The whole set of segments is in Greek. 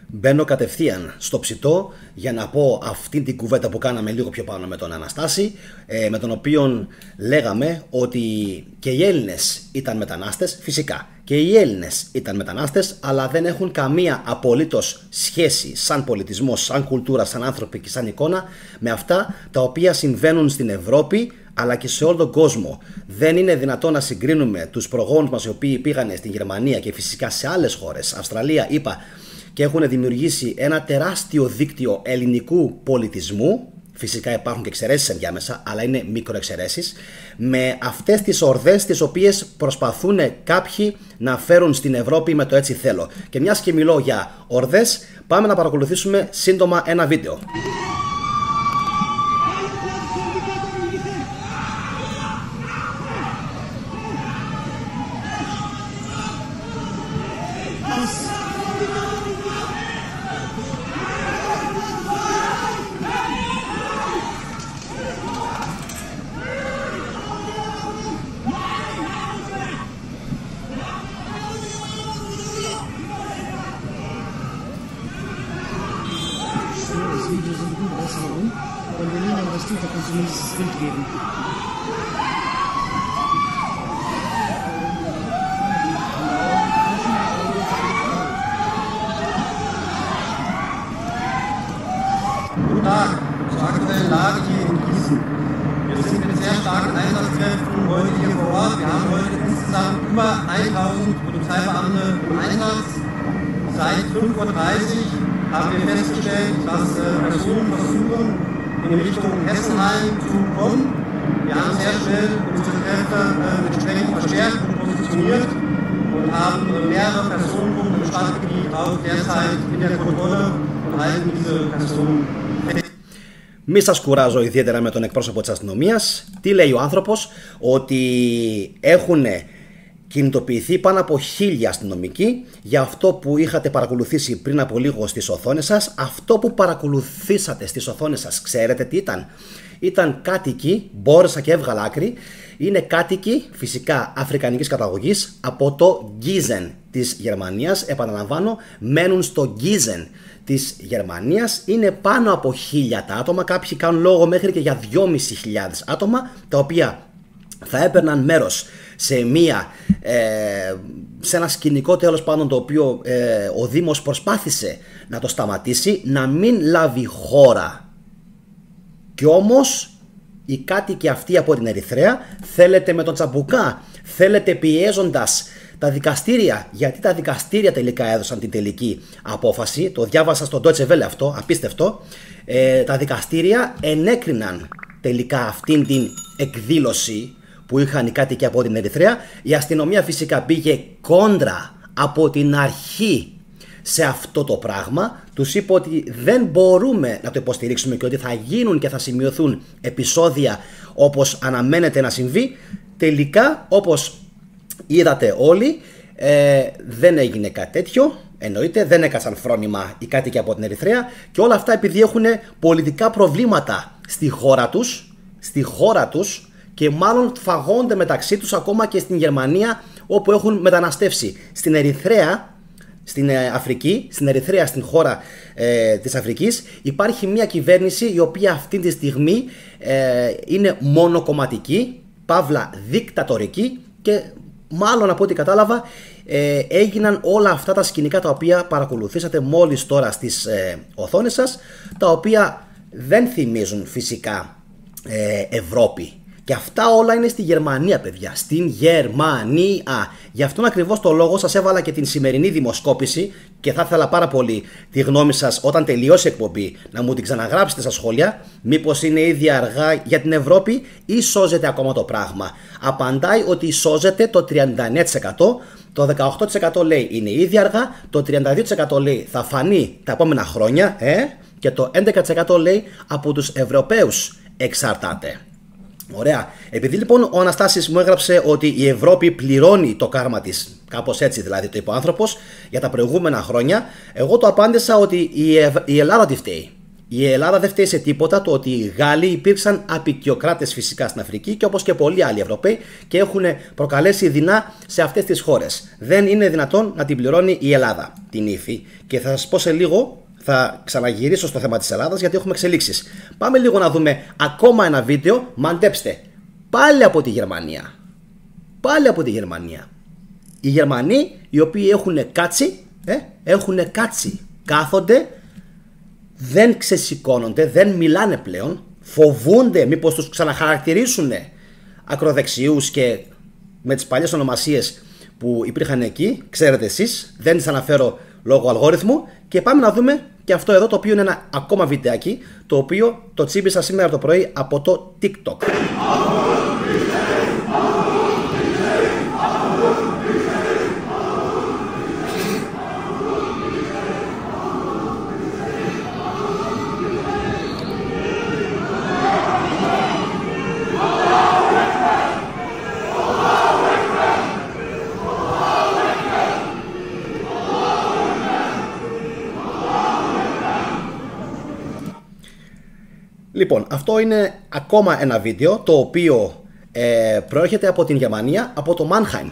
Μπαίνω κατευθείαν στο ψητό για να πω αυτή την κουβέντα που κάναμε λίγο πιο πάνω με τον Αναστάση, με τον οποίο λέγαμε ότι και οι Έλληνες ήταν μετανάστες, φυσικά και οι Έλληνες ήταν μετανάστες, αλλά δεν έχουν καμία απολύτως σχέση σαν πολιτισμό, σαν κουλτούρα, σαν άνθρωποι και σαν εικόνα με αυτά τα οποία συμβαίνουν στην Ευρώπη αλλά και σε όλο τον κόσμο. Δεν είναι δυνατόν να συγκρίνουμε τους προγόνους μας οι οποίοι πήγανε στην Γερμανία και φυσικά σε άλλες χώρες, Αυστραλία, ΗΠΑ, και έχουν δημιουργήσει ένα τεράστιο δίκτυο ελληνικού πολιτισμού. Φυσικά υπάρχουν και εξαιρέσεις ενδιάμεσα, αλλά είναι μικροεξαιρέσεις, με αυτές τις ορδές τις οποίες προσπαθούν κάποιοι να φέρουν στην Ευρώπη με το έτσι θέλω. Και μιας και μιλώ για ορδές, πάμε να παρακολουθήσουμε σύντομα ένα βίντεο. Das Video sind gut rausgehauen. Wenn Berliner was tut, dann kannst du mindestens das Bild geben. Guten Tag zur aktuellen Lage hier in Gießen. Wir sind mit sehr starken Einsatzkräften heute hier vor Ort. Wir haben heute insgesamt über 1000 Polizeibeamte im Einsatz. Seit 5:30 Uhr haben wir festgestellt, dass Personen versuchen, in Richtung Hessenheim zu kommen. Wir haben sehr schnell unsere Kräfte entsprechend verstärkt und positioniert und haben mehrere Personengruppen im Stadtgebiet auch derzeit in der Kontrolle und halten diese Personen fest. Μη σας κουράζω ιδιαίτερα με τον εκπρόσωπο της αστυνομίας. Τι λέει ο άνθρωπος? Ότι έχουν κινητοποιηθεί πάνω από 1000 αστυνομικοί για αυτό που είχατε παρακολουθήσει πριν από λίγο στις οθόνες σας. Αυτό που παρακολουθήσατε στις οθόνες σας, ξέρετε τι ήταν? Ήταν κάτοικοι, μπόρεσα και έβγαλα άκρη, είναι κάτοικοι φυσικά αφρικανικής καταγωγής από το Γκίζεν της Γερμανίας. Επαναλαμβάνω, μένουν στο Γκίζεν της Γερμανίας. Είναι πάνω από 1000 τα άτομα, κάποιοι κάνουν λόγο μέχρι και για 2.500 άτομα, τα οποία θα έπαιρναν μέρος σε ένα σκηνικό τέλος πάντων, το οποίο ο Δήμος προσπάθησε να το σταματήσει, να μην λάβει χώρα. Κι όμως οι κάτοικοι αυτοί από την Ερυθρέα θέλετε με τον τσαμπουκά, θέλετε πιέζοντας τα δικαστήρια, γιατί τα δικαστήρια τελικά έδωσαν την τελική απόφαση. Το διάβασα στο Deutsche Welle αυτό, απίστευτο. Τα δικαστήρια ενέκριναν τελικά αυτήν την εκδήλωση που είχαν οι κάτοικοι από την Ερυθρέα. Η αστυνομία φυσικά πήγε κόντρα από την αρχή σε αυτό το πράγμα. Τους είπε ότι δεν μπορούμε να το υποστηρίξουμε και ότι θα γίνουν και θα σημειωθούν επεισόδια όπως αναμένεται να συμβεί. Τελικά, όπως είδατε όλοι, δεν έγινε κάτι τέτοιο. Εννοείται, δεν έκατσαν φρόνημα οι κάτοικοι από την Ερυθρέα, και όλα αυτά επειδή έχουν πολιτικά προβλήματα στη χώρα τους, και μάλλον φαγώνται μεταξύ τους ακόμα και στην Γερμανία, όπου έχουν μεταναστεύσει. Στην Ερυθρέα, στην Αφρική, στην Ερυθρέα, στην χώρα της Αφρικής, υπάρχει μια κυβέρνηση η οποία αυτή τη στιγμή είναι μονοκομματική, παύλα δικτατορική, και μάλλον από ό,τι κατάλαβα έγιναν όλα αυτά τα σκηνικά τα οποία παρακολουθήσατε μόλις τώρα στις οθόνες σας, τα οποία δεν θυμίζουν φυσικά Ευρώπη. Και αυτά όλα είναι στη Γερμανία, παιδιά. Στην Γερμανία. Γι' αυτόν ακριβώς το λόγο σας έβαλα και την σημερινή δημοσκόπηση, και θα ήθελα πάρα πολύ τη γνώμη σας όταν τελειώσει η εκπομπή να μου την ξαναγράψετε στα σχόλια. Μήπως είναι ήδη αργά για την Ευρώπη ή σώζεται ακόμα το πράγμα? Απαντάει ότι σώζεται το 39%. Το 18% λέει είναι ήδη αργά. Το 32% λέει θα φανεί τα επόμενα χρόνια. Και το 11% λέει από τους Ευρωπαίους εξαρτάται. Ωραία. Επειδή λοιπόν ο Αναστάσης μου έγραψε ότι η Ευρώπη πληρώνει το κάρμα της, κάπως έτσι δηλαδή το είπε ο άνθρωπος, για τα προηγούμενα χρόνια, εγώ το απάντησα ότι η Ελλάδα τι φταίει. Η Ελλάδα δεν φταίει σε τίποτα το ότι οι Γάλλοι υπήρξαν απικιοκράτες φυσικά στην Αφρική και όπως και πολλοί άλλοι Ευρωπαίοι και έχουν προκαλέσει δεινά σε αυτές τις χώρες. Δεν είναι δυνατόν να την πληρώνει η Ελλάδα την ύφη. Και θα σας πω σε λίγο, θα ξαναγυρίσω στο θέμα της Ελλάδας γιατί έχουμε εξελίξεις. Πάμε λίγο να δούμε ακόμα ένα βίντεο, μαντέψτε, πάλι από τη Γερμανία. Πάλι από τη Γερμανία. Οι Γερμανοί οι οποίοι έχουν κάτσει, κάθονται, δεν ξεσηκώνονται, δεν μιλάνε πλέον, φοβούνται μήπως τους ξαναχαρακτηρίσουν ακροδεξιούς και με τις παλιές ονομασίες που υπήρχαν εκεί, ξέρετε εσείς, δεν τις αναφέρω λόγω αλγόριθμου. Και πάμε να δούμε και αυτό εδώ, το οποίο είναι ένα ακόμα βιντεάκι, το οποίο το τσίμπησα σήμερα το πρωί από το TikTok. Λοιπόν, αυτό είναι ακόμα ένα βίντεο το οποίο προέρχεται από την Γερμανία, από το Mannheim.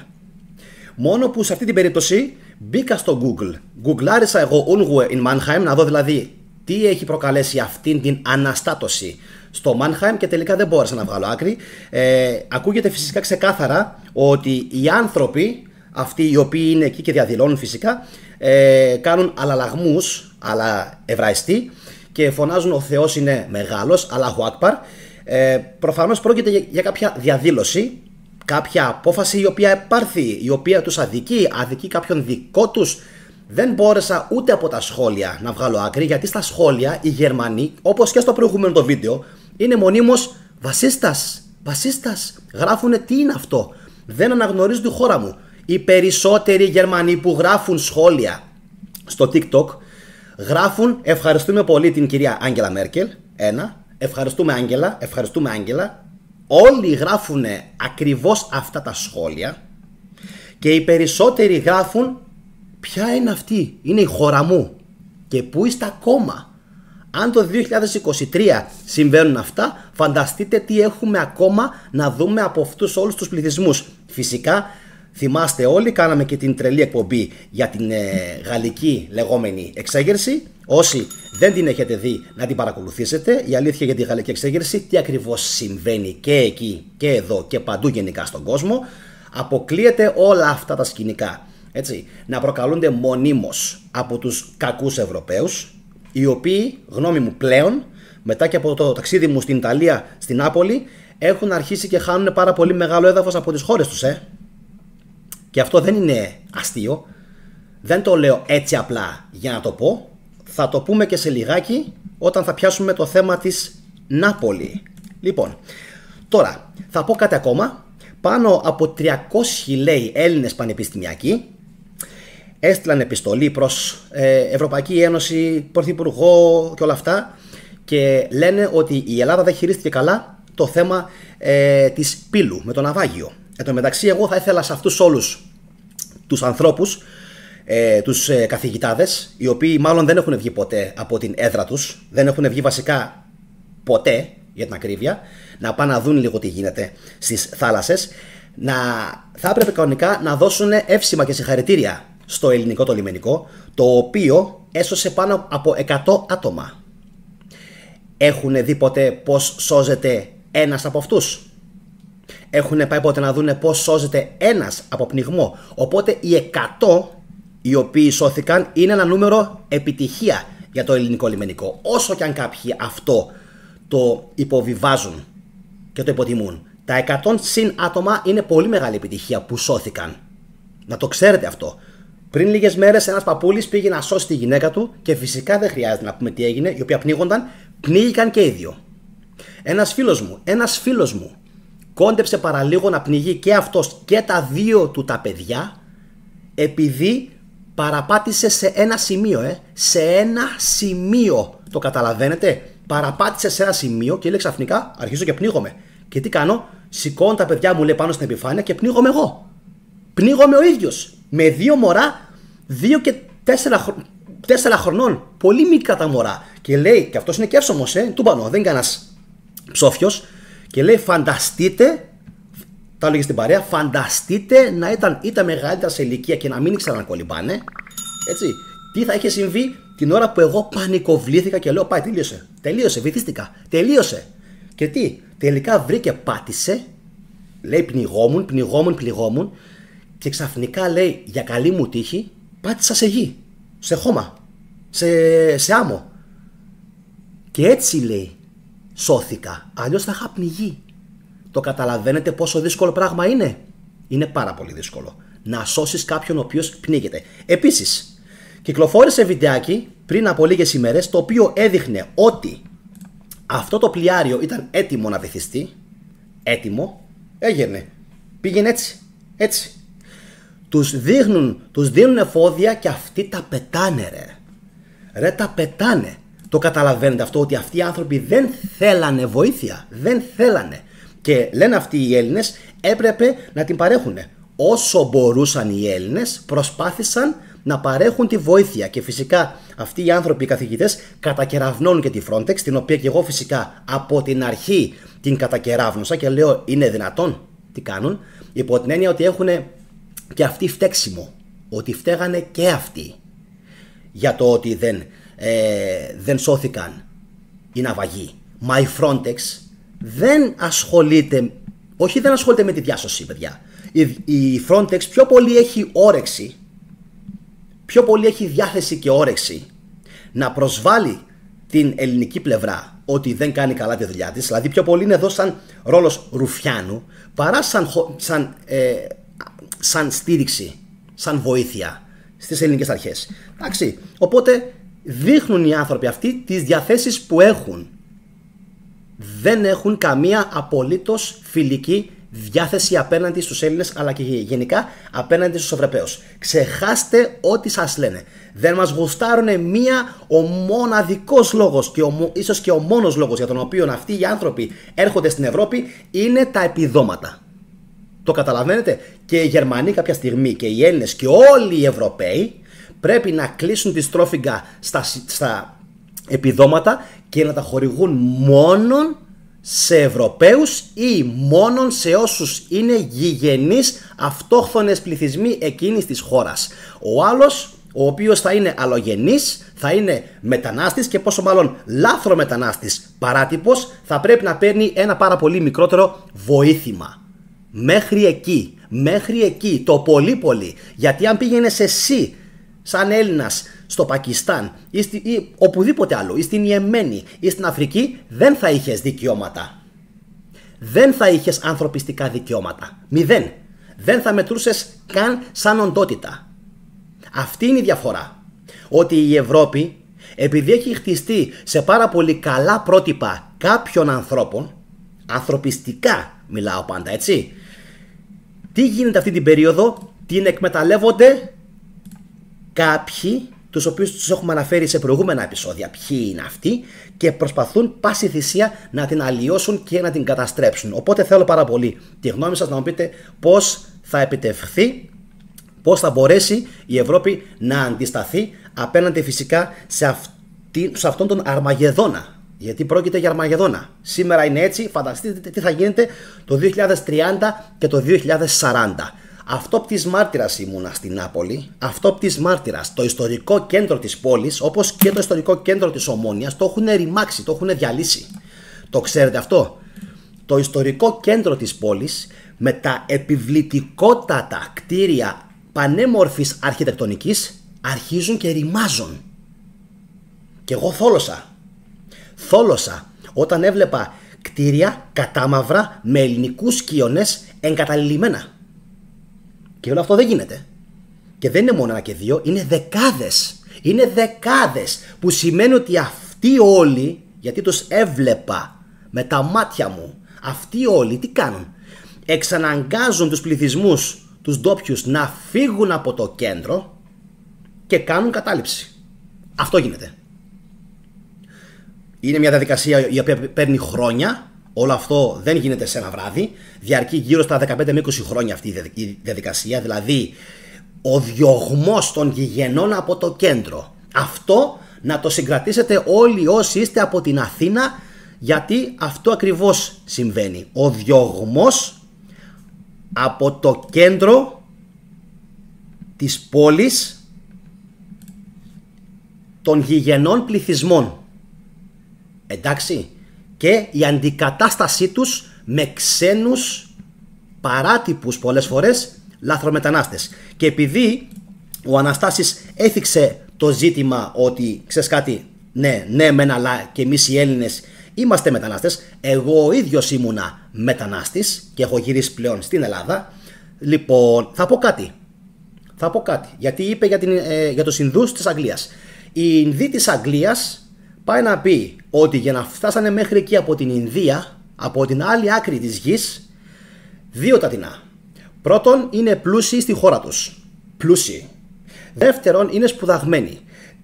Μόνο που σε αυτή την περίπτωση μπήκα στο Google. Γκουγκλάρισα εγώ Unruhe in Mannheim, να δω δηλαδή τι έχει προκαλέσει αυτήν την αναστάτωση στο Mannheim και τελικά δεν μπόρεσα να βγάλω άκρη. Ακούγεται φυσικά ξεκάθαρα ότι οι άνθρωποι αυτοί οι οποίοι είναι εκεί και διαδηλώνουν φυσικά κάνουν αλλαλαγμούς, αλλά εβραϊστοί, και φωνάζουν ο Θεός είναι μεγάλος, Αλάχου Ακμπαρ. Προφανώς πρόκειται για κάποια διαδήλωση, κάποια απόφαση η οποία επάρθει, η οποία τους αδικεί κάποιον δικό τους. Δεν μπόρεσα ούτε από τα σχόλια να βγάλω άκρη, γιατί στα σχόλια οι Γερμανοί, όπως και στο προηγούμενο το βίντεο, είναι μονίμως βασίστας. Γράφουνε τι είναι αυτό. Δεν αναγνωρίζουν τη χώρα μου. Οι περισσότεροι Γερμανοί που γράφουν σχόλια στο TikTok γράφουν ευχαριστούμε πολύ την κυρία Άγγελα Μέρκελ. Ευχαριστούμε Άγγελα. Όλοι γράφουν ακριβώς αυτά τα σχόλια. Και οι περισσότεροι γράφουν ποια είναι αυτή, είναι η χώρα μου. Και πού είστε ακόμα. Αν το 2023 συμβαίνουν αυτά, φανταστείτε τι έχουμε ακόμα να δούμε από αυτούς όλους τους πληθυσμούς. Φυσικά, θυμάστε όλοι, κάναμε και την τρελή εκπομπή για την γαλλική λεγόμενη εξέγερση. Όσοι δεν την έχετε δει, να την παρακολουθήσετε. Η αλήθεια για τη γαλλική εξέγερση, τι ακριβώς συμβαίνει και εκεί και εδώ και παντού γενικά στον κόσμο. Αποκλείεται όλα αυτά τα σκηνικά, έτσι, να προκαλούνται μονίμως από τους κακούς Ευρωπαίους, οι οποίοι, γνώμη μου πλέον, μετά και από το ταξίδι μου στην Ιταλία, στην Νάπολη, έχουν αρχίσει και χάνουν πάρα πολύ μεγάλο έδαφος από τις χώρες τους, Και αυτό δεν είναι αστείο. Δεν το λέω έτσι απλά για να το πω. Θα το πούμε και σε λιγάκι όταν θα πιάσουμε το θέμα της Νάπολη. Λοιπόν, τώρα θα πω κάτι ακόμα. Πάνω από 300 λέει Έλληνες πανεπιστημιακοί έστειλαν επιστολή προς Ευρωπαϊκή Ένωση, Πρωθυπουργό και όλα αυτά, και λένε ότι η Ελλάδα δεν χειρίστηκε καλά το θέμα της πύλου με το ναυάγιο. Εν τω μεταξύ, εγώ θα ήθελα σε αυτούς όλους τους ανθρώπους, τους καθηγητάδες, οι οποίοι μάλλον δεν έχουν βγει ποτέ από την έδρα τους, δεν έχουν βγει βασικά ποτέ, για την ακρίβεια, να πάνε να δουν λίγο τι γίνεται στις θάλασσες, θα έπρεπε κανονικά να δώσουν εύσημα και συγχαρητήρια στο ελληνικό το λιμενικό, το οποίο έσωσε πάνω από 100 άτομα. Έχουν δει ποτέ πώς σώζεται ένας από αυτούς? Έχουν πάει ποτέ να δουν πώς σώζεται ένας από πνιγμό? Οπότε οι 100 οι οποίοι σώθηκαν είναι ένα νούμερο επιτυχία για το ελληνικό λιμενικό. Όσο και αν κάποιοι αυτό το υποβιβάζουν και το υποτιμούν, τα 100 συν άτομα είναι πολύ μεγάλη επιτυχία που σώθηκαν. Να το ξέρετε αυτό. Πριν λίγες μέρες ένας παππούλης πήγε να σώσει τη γυναίκα του και φυσικά δεν χρειάζεται να πούμε τι έγινε, η οποία πνίγονταν, πνίγηκαν και οι δύο. Ένας φίλος μου κόντεψε παραλίγο να πνιγεί και αυτός και τα δύο του τα παιδιά, επειδή παραπάτησε σε ένα σημείο, σε ένα σημείο, το καταλαβαίνετε? Παραπάτησε σε ένα σημείο και λέει ξαφνικά αρχίζω και πνίγομαι. Και τι κάνω? Σηκώνω τα παιδιά μου, λέει, πάνω στην επιφάνεια και πνίγομαι εγώ. Πνίγομαι ο ίδιος. Με δύο μωρά, 2 και 4 χρονών. Πολύ μικρά τα μωρά. Και λέει, και αυτός είναι και εύσωμος, τούμπανο, δεν είναι κανένας ψόφιος, και λέει φανταστείτε, τα έλεγε στην παρέα, φανταστείτε να ήταν είτε μεγαλύτερα σε ηλικία και να μην ήξεραν να κολυμπάνε, έτσι, τι θα είχε συμβεί την ώρα που εγώ πανικοβλήθηκα και λέω πάει, τελείωσε, βυθίστηκα, τελείωσε. Και τι, τελικά βρήκε, πάτησε, λέει πληγόμουν και ξαφνικά λέει για καλή μου τύχη πάτησα σε γη, σε χώμα, σε άμμο. Και έτσι λέει σώθηκα, αλλιώς θα είχα πνιγεί. Το καταλαβαίνετε πόσο δύσκολο πράγμα είναι? Είναι πάρα πολύ δύσκολο να σώσεις κάποιον ο οποίος πνίγεται. Επίσης, κυκλοφόρησε βιντεάκι πριν από λίγες ημέρες το οποίο έδειχνε ότι αυτό το πλοιάριο ήταν έτοιμο να βυθιστεί. Έτοιμο, έγερνε, πήγαινε έτσι. Τους δίνουν εφόδια και αυτοί τα πετάνε ρε, τα πετάνε. Το καταλαβαίνετε αυτό, ότι αυτοί οι άνθρωποι δεν θέλανε βοήθεια, δεν θέλανε. Και λένε αυτοί οι Έλληνες έπρεπε να την παρέχουν. Όσο μπορούσαν οι Έλληνες προσπάθησαν να παρέχουν τη βοήθεια. Και φυσικά αυτοί οι άνθρωποι, οι καθηγητές, κατακεραυνώνουν και τη Frontex, την οποία και εγώ φυσικά από την αρχή την κατακεράβνωσα και λέω είναι δυνατόν? Τι κάνουν? Υπό την έννοια ότι έχουν και αυτοί φταίξιμο, ότι φταίγανε και αυτοί για το ότι δεν σώθηκαν οι ναυαγοί. Μα η Frontex δεν ασχολείται με τη διάσωση, παιδιά. Η Frontex πιο πολύ έχει όρεξη, πιο πολύ έχει διάθεση και όρεξη να προσβάλλει την ελληνική πλευρά ότι δεν κάνει καλά τη δουλειά της. Δηλαδή πιο πολύ είναι εδώ σαν ρόλος ρουφιάνου παρά σαν στήριξη, σαν βοήθεια στις ελληνικές αρχές. Εντάξει, οπότε δείχνουν οι άνθρωποι αυτοί τις διαθέσεις που έχουν. Δεν έχουν καμία απολύτως φιλική διάθεση απέναντι στους Έλληνες, αλλά και γενικά απέναντι στους Ευρωπαίους. Ξεχάστε ό,τι σας λένε. Δεν μας γουστάρουν ο μοναδικός λόγος και ίσως και ο μόνος λόγος για τον οποίο αυτοί οι άνθρωποι έρχονται στην Ευρώπη είναι τα επιδόματα. Το καταλαβαίνετε? Και οι Γερμανοί κάποια στιγμή και οι Έλληνες και όλοι οι Ευρωπαίοι πρέπει να κλείσουν τη στρόφιγγα στα επιδόματα και να τα χορηγούν μόνον σε Ευρωπαίους ή μόνον σε όσους είναι γηγενείς αυτόχθονες πληθυσμοί εκείνης της χώρας. Ο άλλος, ο οποίος θα είναι αλλογενής, θα είναι μετανάστης και πόσο μάλλον λάθρο μετανάστης παράτυπος, θα πρέπει να παίρνει ένα πάρα πολύ μικρότερο βοήθημα. Μέχρι εκεί, το πολύ. Γιατί αν πήγαινες εσύ σαν Έλληνας στο Πακιστάν ή οπουδήποτε άλλο, ή στην Ιεμένη ή στην Αφρική, δεν θα είχες δικαιώματα. Δεν θα είχες ανθρωπιστικά δικαιώματα. 0. Δεν θα μετρούσες καν σαν οντότητα. Αυτή είναι η διαφορά. Ότι η Ευρώπη, επειδή έχει χτιστεί σε πάρα πολύ καλά πρότυπα κάποιων ανθρώπων, ανθρωπιστικά μιλάω πάντα, έτσι, τι γίνεται αυτή την περίοδο? Την εκμεταλλεύονται κάποιοι, τους οποίους τους έχουμε αναφέρει σε προηγούμενα επεισόδια ποιοι είναι αυτοί, και προσπαθούν πάση θυσία να την αλλοιώσουν και να την καταστρέψουν. Οπότε θέλω πάρα πολύ τη γνώμη σας να μου πείτε πώς θα επιτευχθεί, πώς θα μπορέσει η Ευρώπη να αντισταθεί απέναντι φυσικά σε αυτόν τον Αρμαγεδόνα. Γιατί πρόκειται για Αρμαγεδόνα. Σήμερα είναι έτσι, φανταστείτε τι θα γίνεται το 2030 και το 2040. Αυτόπτης μάρτυρας ήμουνα στην Νάπολη, αυτόπτης μάρτυρας. Το ιστορικό κέντρο της πόλης, όπως και το ιστορικό κέντρο της Ομόνοιας, το έχουν ρημάξει, το έχουν διαλύσει. Το ξέρετε αυτό? Το ιστορικό κέντρο της πόλης με τα επιβλητικότατα κτίρια πανέμορφης αρχιτεκτονικής αρχίζουν και ρημάζουν. Και εγώ θόλωσα όταν έβλεπα κτίρια κατάμαυρα με ελληνικούς σκίονες εγκαταλειμμένα. Και όλο αυτό δεν γίνεται. Και δεν είναι μόνο ένα και δύο, είναι δεκάδες. Είναι δεκάδες, που σημαίνει ότι αυτοί όλοι, γιατί τους έβλεπα με τα μάτια μου, αυτοί όλοι τι κάνουν? Εξαναγκάζουν τους πληθυσμούς, τους ντόπιους, να φύγουν από το κέντρο και κάνουν κατάληψη. Αυτό γίνεται. Είναι μια διαδικασία η οποία παίρνει χρόνια. Όλο αυτό δεν γίνεται σε ένα βράδυ. Διαρκεί γύρω στα 15 με 20 χρόνια αυτή η διαδικασία. Δηλαδή ο διωγμός των γηγενών από το κέντρο. Αυτό να το συγκρατήσετε όλοι όσοι είστε από την Αθήνα, γιατί αυτό ακριβώς συμβαίνει. Ο διωγμός από το κέντρο της πόλης των γηγενών πληθυσμών. Εντάξει, και η αντικατάστασή τους με ξένους παράτυπους πολλές φορές λαθρομετανάστες. Και επειδή ο Αναστάσης έθιξε το ζήτημα ότι ξέρεις κάτι, ναι μεν, αλλά και εμείς οι Έλληνες είμαστε μετανάστες. Εγώ ο ίδιος ήμουνα μετανάστης και έχω γυρίσει πλέον στην Ελλάδα. Λοιπόν, θα πω κάτι, γιατί είπε για τους Ινδούς της Αγγλίας. Η Ινδοί της Αγγλίας πάει να πει ότι για να φτάσανε μέχρι εκεί από την Ινδία, από την άλλη άκρη της γης, δύο τα τεινά. Πρώτον, είναι πλούσιοι στη χώρα τους. Πλούσιοι. Δεύτερον, είναι σπουδαγμένοι.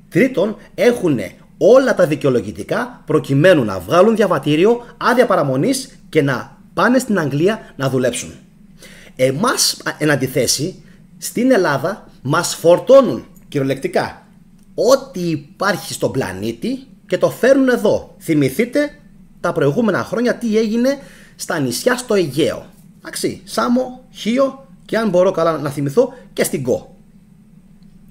Τρίτον, έχουν όλα τα δικαιολογητικά προκειμένου να βγάλουν διαβατήριο, άδεια παραμονής και να πάνε στην Αγγλία να δουλέψουν. Εμάς, εν αντιθέσει, στην Ελλάδα μας φορτώνουν κυριολεκτικά ό,τι υπάρχει στον πλανήτη και το φέρνουν εδώ. Θυμηθείτε τα προηγούμενα χρόνια τι έγινε στα νησιά στο Αιγαίο. Εντάξει, Σάμο, Χίο και αν μπορώ καλά να θυμηθώ και στην Κο.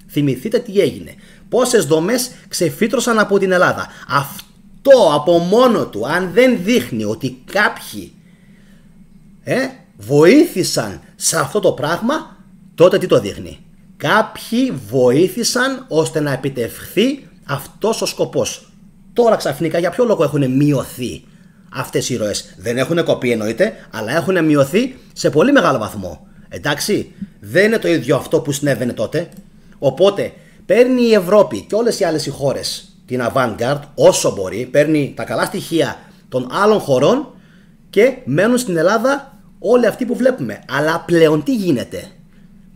Θυμηθείτε τι έγινε. Πόσες δομές ξεφύτρωσαν από την Ελλάδα. Αυτό από μόνο του, αν δεν δείχνει ότι κάποιοι βοήθησαν σε αυτό το πράγμα, τότε τι το δείχνει? Κάποιοι βοήθησαν ώστε να επιτευχθεί αυτός ο σκοπός. Τώρα ξαφνικά για ποιο λόγο έχουν μειωθεί αυτές οι ροές? Δεν έχουν κοπεί εννοείται, αλλά έχουν μειωθεί σε πολύ μεγάλο βαθμό. Εντάξει, δεν είναι το ίδιο αυτό που συνέβαινε τότε. Οπότε παίρνει η Ευρώπη και όλες οι άλλες οι χώρες την avant-garde όσο μπορεί, παίρνει τα καλά στοιχεία των άλλων χωρών και μένουν στην Ελλάδα όλοι αυτοί που βλέπουμε. Αλλά πλέον τι γίνεται?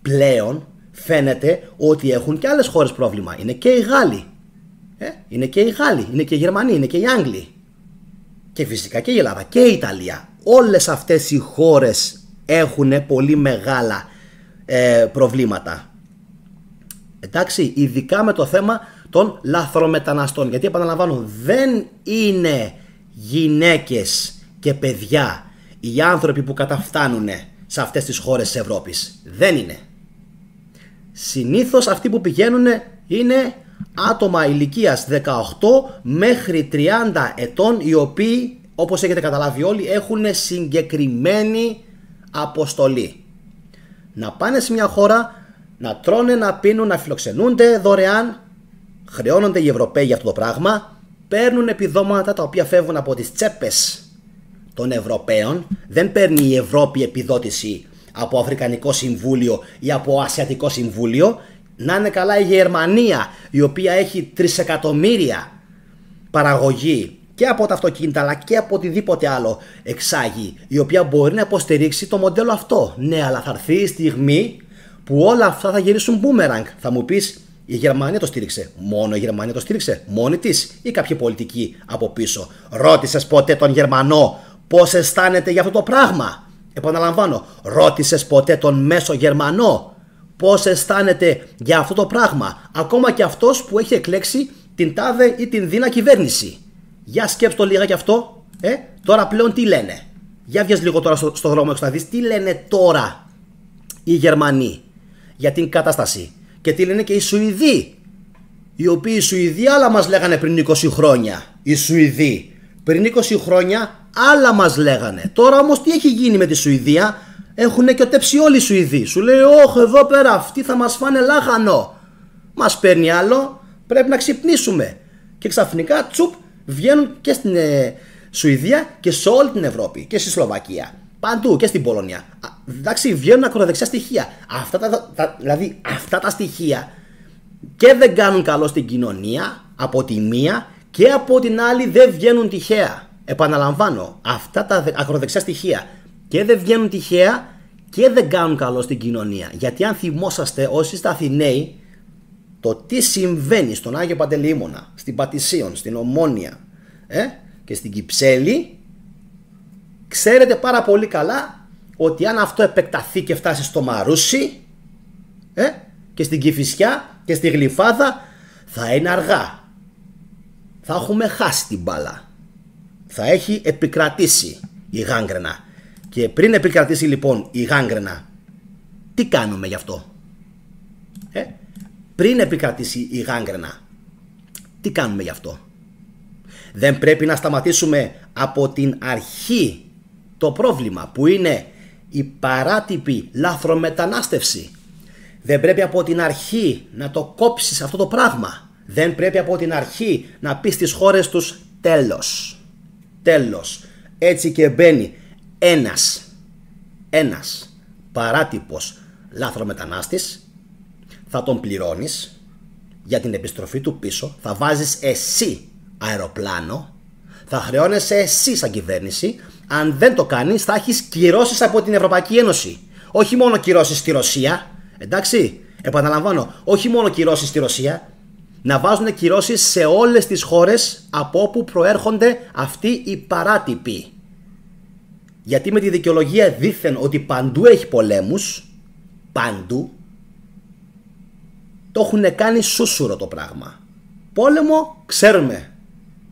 Πλέον φαίνεται ότι έχουν και άλλες χώρες πρόβλημα. Είναι και οι Γάλλοι, είναι και οι Γάλλοι, είναι και οι Γερμανοί, είναι και οι Άγγλοι. Και φυσικά και η Ελλάδα και η Ιταλία. Όλες αυτές οι χώρες έχουν πολύ μεγάλα προβλήματα. Εντάξει, ειδικά με το θέμα των λαθρομεταναστών. Γιατί επαναλαμβάνω, δεν είναι γυναίκες και παιδιά οι άνθρωποι που καταφτάνουν σε αυτές τις χώρες της Ευρώπης. Δεν είναι. Συνήθως αυτοί που πηγαίνουν είναι άτομα ηλικίας 18 μέχρι 30 ετών, οι οποίοι, όπως έχετε καταλάβει όλοι, έχουν συγκεκριμένη αποστολή. Να πάνε σε μια χώρα, να τρώνε, να πίνουν, να φιλοξενούνται δωρεάν, χρεώνονται οι Ευρωπαίοι για αυτό το πράγμα, παίρνουν επιδόματα τα οποία φεύγουν από τις τσέπες των Ευρωπαίων. Δεν παίρνει η Ευρώπη επιδότηση από Αφρικανικό Συμβούλιο ή από Ασιατικό Συμβούλιο. Να είναι καλά η Γερμανία, η οποία έχει 3 εκατομμύρια παραγωγή και από τα αυτοκίνητα αλλά και από οτιδήποτε άλλο εξάγει, η οποία μπορεί να υποστηρίξει το μοντέλο αυτό. Ναι, αλλά θα έρθει η στιγμή που όλα αυτά θα γυρίσουν μπούμεραγκ. Θα μου πεις, η Γερμανία το στήριξε. Μόνο η Γερμανία το στήριξε, μόνη της, ή κάποιοι πολιτικοί από πίσω? Ρώτησες ποτέ τον Γερμανό πώς αισθάνεται για αυτό το πράγμα? Επαναλαμβάνω, ρώτησες ποτέ τον μέσο Γερμανό πώς αισθάνεται για αυτό το πράγμα? Ακόμα και αυτός που έχει εκλέξει την τάδε ή την δίνα κυβέρνηση. Για σκέψου το λίγα κι αυτό. Τώρα πλέον τι λένε? Για βγες λίγο τώρα στο δρόμο έξω να δεις τι λένε τώρα οι Γερμανοί για την κατάσταση. Και τι λένε και οι Σουηδοί, οι οποίοι οι Σουηδοί άλλα μας λέγανε πριν 20 χρόνια. Οι Σουηδοί πριν 20 χρόνια άλλα μας λέγανε. Τώρα όμως τι έχει γίνει με τη Σουηδία? Έχουν και οτέψει όλοι οι Σουηδοί. Σου λέει, όχι εδώ πέρα αυτοί θα μας φάνε λάχανο. Μας παίρνει άλλο, πρέπει να ξυπνήσουμε. Και ξαφνικά τσουπ βγαίνουν και στην Σουηδία και σε όλη την Ευρώπη και στη Σλοβακία. Παντού και στην Πολωνία. Εντάξει, βγαίνουν ακροδεξιά στοιχεία. Δηλαδή αυτά τα στοιχεία και δεν κάνουν καλό στην κοινωνία από τη μία και από την άλλη δεν βγαίνουν τυχαία. Επαναλαμβάνω, αυτά τα ακροδεξιά στοιχεία και δεν βγαίνουν τυχαία και δεν κάνουν καλό στην κοινωνία. Γιατί αν θυμόσαστε όσοι είστε Αθηναίοι, το τι συμβαίνει στον Άγιο Παντελεήμονα, στην Πατησίων, στην Ομόνια και στην Κυψέλη, ξέρετε πάρα πολύ καλά ότι αν αυτό επεκταθεί και φτάσει στο Μαρούσι και στην Κηφισιά και στη Γλυφάδα, θα είναι αργά. θα έχουμε χάσει την μπάλα. Θα έχει επικρατήσει η γάγκρενα. Και πριν επικρατήσει λοιπόν η γάγκρενα, τι κάνουμε γι' αυτό? Πριν επικρατήσει η γάγκρενα, τι κάνουμε γι' αυτό? Δεν πρέπει να σταματήσουμε από την αρχή το πρόβλημα, που είναι η παράτυπη λαθρομετανάστευση? Δεν πρέπει από την αρχή να το κόψεις αυτό το πράγμα? Δεν πρέπει από την αρχή να πεις στις χώρες τους τέλος? Τέλος. Έτσι και μπαίνει ένας παράτυπος λαθρομετανάστης, θα τον πληρώνεις για την επιστροφή του πίσω, θα βάζεις εσύ αεροπλάνο, θα χρεώνεσαι εσύ σαν κυβέρνηση. Αν δεν το κάνεις, θα έχεις κυρώσεις από την Ευρωπαϊκή Ένωση. Όχι μόνο κυρώσεις στη Ρωσία, εντάξει, επαναλαμβάνω, όχι μόνο κυρώσεις στη Ρωσία, να βάζουν κυρώσεις σε όλες τις χώρες από όπου προέρχονται αυτοί οι παράτυποι. Γιατί με τη δικαιολογία δήθεν ότι παντού έχει πολέμους, παντού, το έχουν κάνει σούσουρο το πράγμα. Πόλεμο ξέρουμε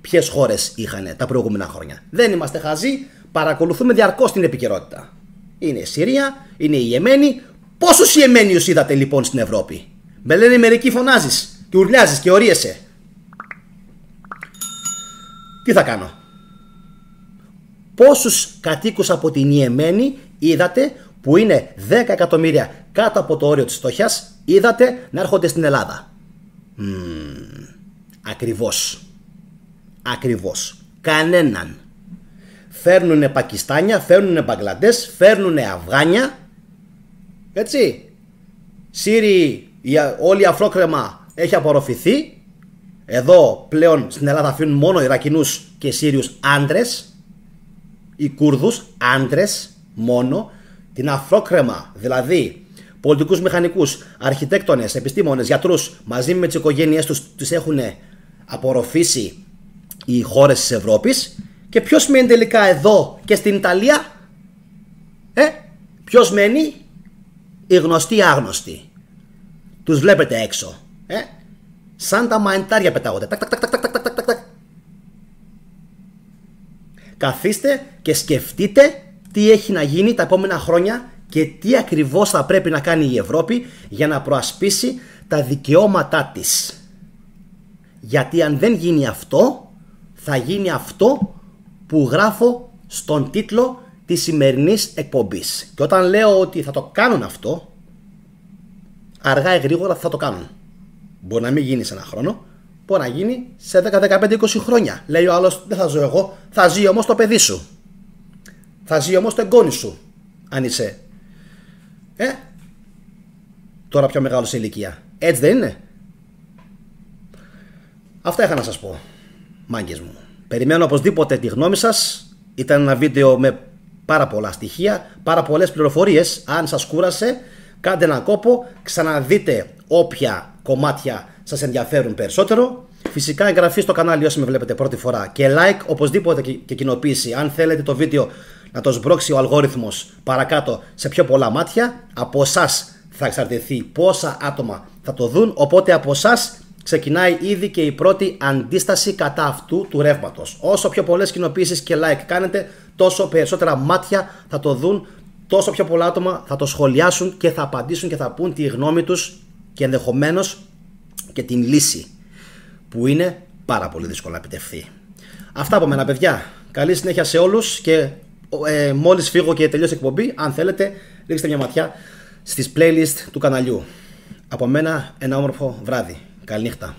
ποιες χώρες είχαν τα προηγούμενα χρόνια. Δεν είμαστε χαζοί, παρακολουθούμε διαρκώς την επικαιρότητα. Είναι η Συρία, είναι η Ιεμένη. Πόσους Ιεμένιους είδατε λοιπόν στην Ευρώπη? Με λένε μερικοί φωνάζεις και ουρλιάζεις και ορίεσαι. Τι θα κάνω? Πόσους κατοίκους από την Ιεμένη είδατε που είναι 10 εκατομμύρια κάτω από το όριο της φτώχειας, είδατε να έρχονται στην Ελλάδα? Ακριβώς. Κανέναν. Φέρνουνε Πακιστάνια, φέρνουνε Μπαγκλαντές, φέρνουνε Αφγάνια. Έτσι. Σύριοι, όλη η αφρόκρεμα έχει απορροφηθεί. Εδώ πλέον στην Ελλάδα αφήνουν μόνο Ιρακινούς και Σύριους άντρες. Οι Κούρδους άντρες μόνο. Την αφρόκρεμα, δηλαδή πολιτικούς μηχανικούς, αρχιτέκτονες, επιστήμονες, γιατρούς, μαζί με τις οικογένειές τους έχουν απορροφήσει οι χώρες της Ευρώπης. Και ποιος μένει τελικά εδώ και στην Ιταλία? Ποιος μένει? Οι γνωστοί άγνωστοι. Τους βλέπετε έξω. Σαν τα μαϊντάρια πετάγονται. Καθίστε και σκεφτείτε τι έχει να γίνει τα επόμενα χρόνια και τι ακριβώς θα πρέπει να κάνει η Ευρώπη για να προασπίσει τα δικαιώματά της. Γιατί αν δεν γίνει αυτό, θα γίνει αυτό που γράφω στον τίτλο της σημερινής εκπομπής. Και όταν λέω ότι θα το κάνουν αυτό, αργά ή γρήγορα θα το κάνουν. Μπορεί να μην γίνει σε ένα χρόνο, μπορεί να γίνει σε 10, 15, 20 χρόνια. Λέει ο άλλος, δεν θα ζω εγώ, θα ζει όμως το παιδί σου. Θα ζει όμως το εγγόνι σου, αν είσαι τώρα πιο μεγάλο σε ηλικία. Έτσι δεν είναι? Αυτά είχα να σας πω, μάγκες μου. Περιμένω οπωσδήποτε τη γνώμη σας. Ήταν ένα βίντεο με πάρα πολλά στοιχεία, πάρα πολλές πληροφορίες. Αν σας κούρασε, κάντε έναν κόπο, ξαναδείτε όποια κομμάτια σας ενδιαφέρουν περισσότερο. Φυσικά εγγραφή στο κανάλι όσοι με βλέπετε πρώτη φορά και like, οπωσδήποτε και κοινοποίηση. Αν θέλετε το βίντεο να το σμπρώξει ο αλγόριθμος παρακάτω σε πιο πολλά μάτια, από εσάς θα εξαρτηθεί πόσα άτομα θα το δουν, οπότε από εσάς ξεκινάει ήδη και η πρώτη αντίσταση κατά αυτού του ρεύματος. Όσο πιο πολλές κοινοποίησεις και like κάνετε, τόσο περισσότερα μάτια θα το δουν, τόσο πιο πολλά άτομα θα το σχολιάσουν και θα απαντήσουν και θα πούν τη γνώμη τους και ενδεχομένως και την λύση, που είναι πάρα πολύ δύσκολο να επιτευχθεί. Αυτά από μένα, παιδιά. Καλή συνέχεια σε όλους και μόλις φύγω και τελειώσει η εκπομπή, αν θέλετε, ρίξτε μια ματιά στις playlist του καναλιού. Από μένα ένα όμορφο βράδυ. Καληνύχτα.